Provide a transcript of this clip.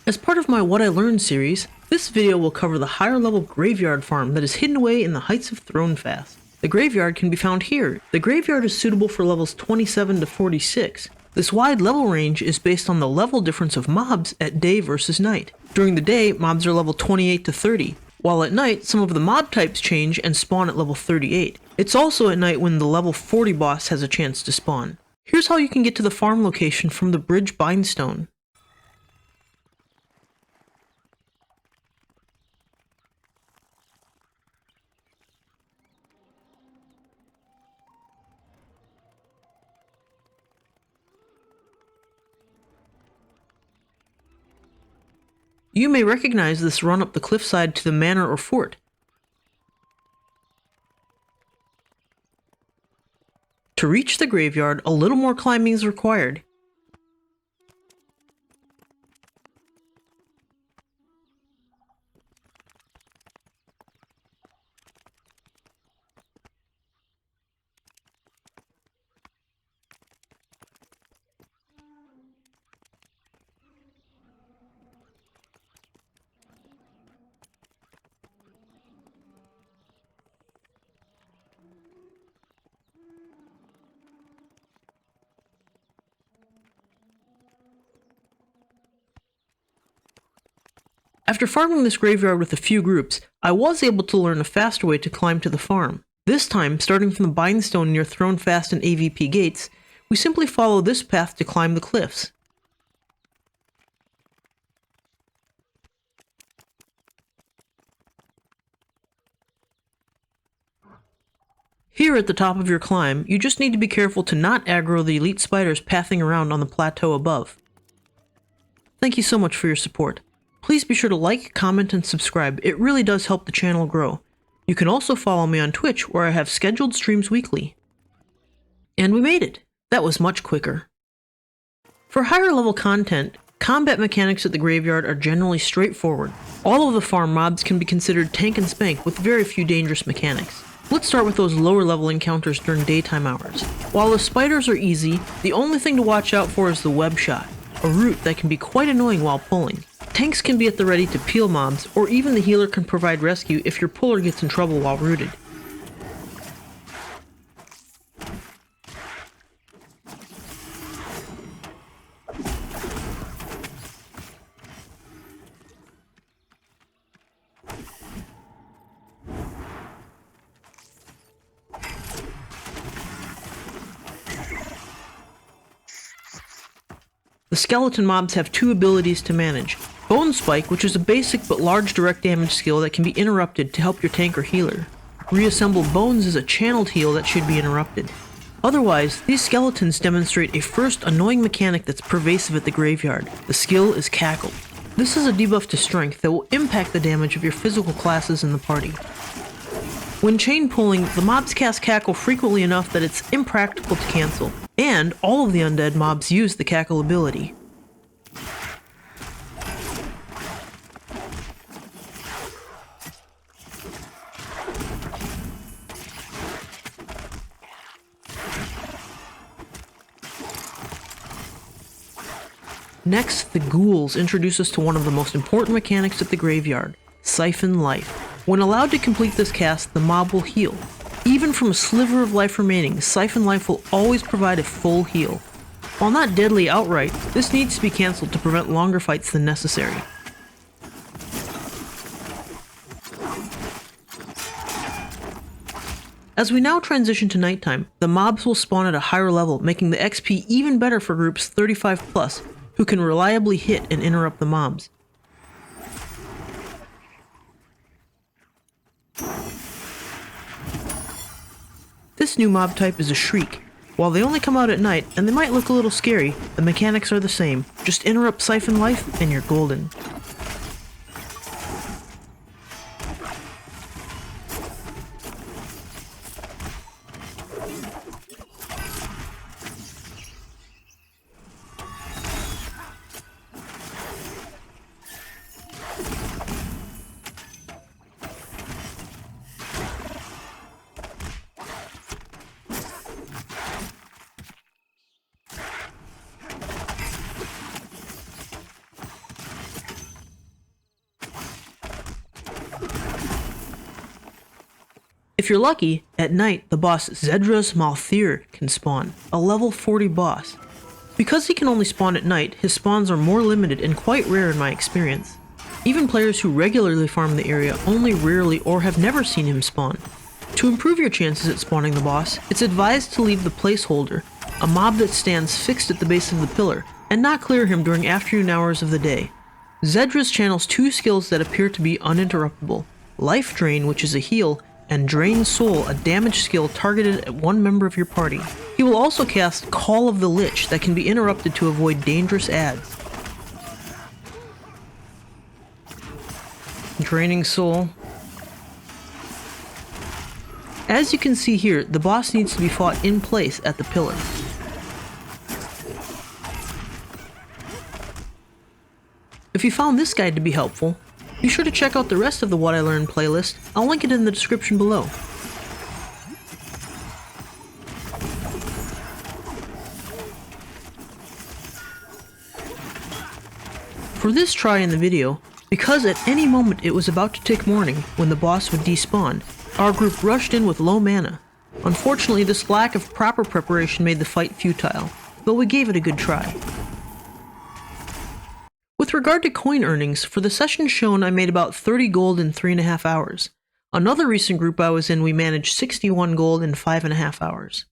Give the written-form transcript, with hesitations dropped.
As part of my What I Learned series, this video will cover the higher level graveyard farm that is hidden away in the heights of Thronefast. The graveyard can be found here. The graveyard is suitable for levels 27 to 46. This wide level range is based on the level difference of mobs at day versus night. During the day, mobs are level 28 to 30, while at night, some of the mob types change and spawn at level 38. It's also at night when the level 40 boss has a chance to spawn. Here's how you can get to the farm location from the bridge bindstone. You may recognize this run up the cliffside to the manor or fort. To reach the graveyard, a little more climbing is required. After farming this graveyard with a few groups, I was able to learn a faster way to climb to the farm. This time, starting from the bindstone near Thronefast and AVP gates, we simply follow this path to climb the cliffs. Here at the top of your climb, you just need to be careful to not aggro the elite spiders pathing around on the plateau above. Thank you so much for your support. Please be sure to like, comment, and subscribe. It really does help the channel grow. You can also follow me on Twitch, where I have scheduled streams weekly. And we made it! That was much quicker. For higher level content, combat mechanics at the graveyard are generally straightforward. All of the farm mobs can be considered tank and spank with very few dangerous mechanics. Let's start with those lower level encounters during daytime hours. While the spiders are easy, the only thing to watch out for is the web shot, a root that can be quite annoying while pulling. Tanks can be at the ready to peel mobs, or even the healer can provide rescue if your puller gets in trouble while rooted. The skeleton mobs have two abilities to manage. Bone Spike, which is a basic but large direct damage skill that can be interrupted to help your tank or healer. Reassemble Bones is a channeled heal that should be interrupted. Otherwise, these skeletons demonstrate a first annoying mechanic that's pervasive at the graveyard. The skill is Cackle. This is a debuff to strength that will impact the damage of your physical classes in the party. When chain pulling, the mobs cast Cackle frequently enough that it's impractical to cancel, and all of the undead mobs use the Cackle ability. Next, the ghouls introduce us to one of the most important mechanics at the graveyard, Siphon Life. When allowed to complete this cast, the mob will heal. Even from a sliver of life remaining, Siphon Life will always provide a full heal. While not deadly outright, this needs to be cancelled to prevent longer fights than necessary. As we now transition to nighttime, the mobs will spawn at a higher level, making the XP even better for groups 35+, who can reliably hit and interrupt the mobs. This new mob type is a shriek. While they only come out at night, and they might look a little scary, the mechanics are the same. Just interrupt Siphon Life, and you're golden. If you're lucky, at night the boss Zedra's Malthir can spawn, a level 40 boss. Because he can only spawn at night, his spawns are more limited and quite rare in my experience. Even players who regularly farm the area only rarely or have never seen him spawn. To improve your chances at spawning the boss, it's advised to leave the placeholder, a mob that stands fixed at the base of the pillar, and not clear him during afternoon hours of the day. Zedra's channels 2 skills that appear to be uninterruptible: Life Drain, which is a heal, and Drain Soul, a damage skill targeted at one member of your party. He will also cast Call of the Lich that can be interrupted to avoid dangerous adds. Draining Soul. As you can see here, the boss needs to be fought in place at the pillar. If you found this guide to be helpful, be sure to check out the rest of the What I Learned playlist. I'll link it in the description below. For this try in the video, because at any moment it was about to tick morning when the boss would despawn, our group rushed in with low mana. Unfortunately, this lack of proper preparation made the fight futile, but we gave it a good try. With regard to coin earnings, for the session shown I made about 30 gold in 3.5 hours. Another recent group I was in we managed 61 gold in 5.5 hours.